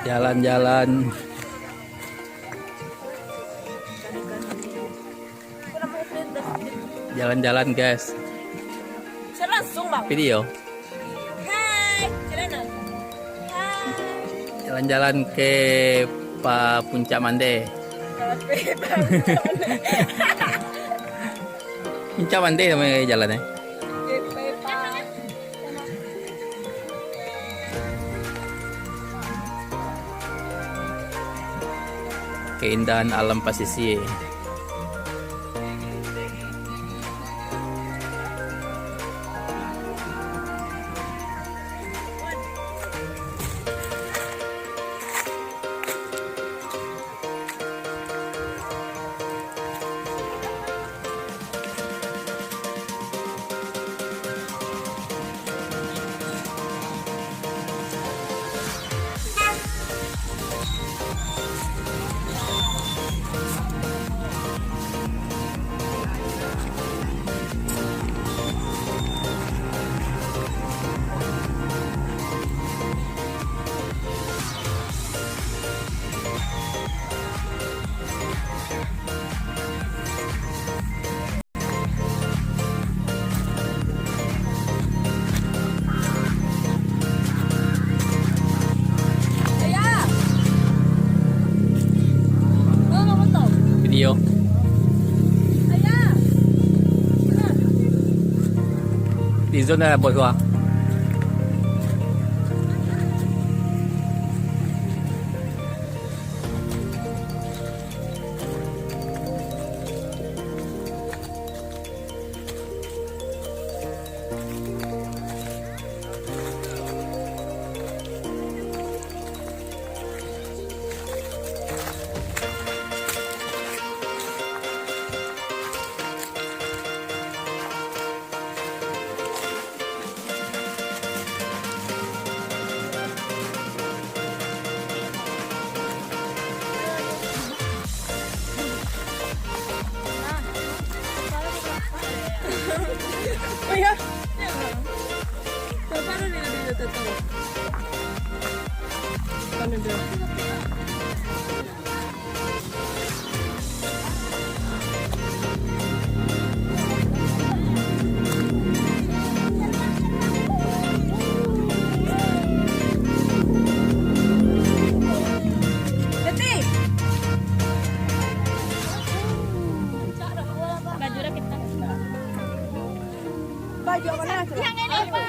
Jalan-jalan. Jalan-jalan guys. Bisa langsung bang. Video. Hai, jalanan. Hai. Jalan-jalan ke Puncak Mande. Puncak Mande namanya jalannya. Keindahan alam pasisir. Video. Di zona bồi hoa. Oh ya. Paano nila dito to? Paano dito? Baju mana? Yang ini Pak.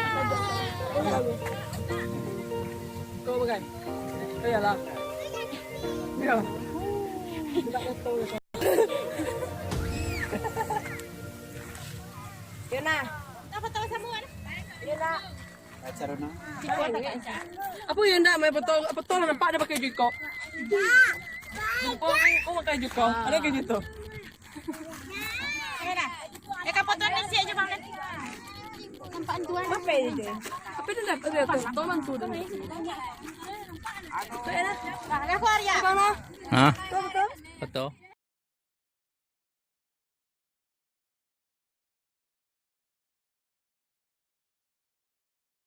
Kau bagai? Iyalah. Ya. Kita foto ya. Yuna. Kita foto sama kan? Yuna. Acara na. Apa yang nak main foto nampak dia pakai jiko. Oh pakai jiko. Ada kayak gitu. Ya kapan tuan nasi aja bang? Kampaan tuan. Apa ini? Apa itu dapat dia tu? Tolong tu dah. Aku Arya. Hah? Betul betul. Foto.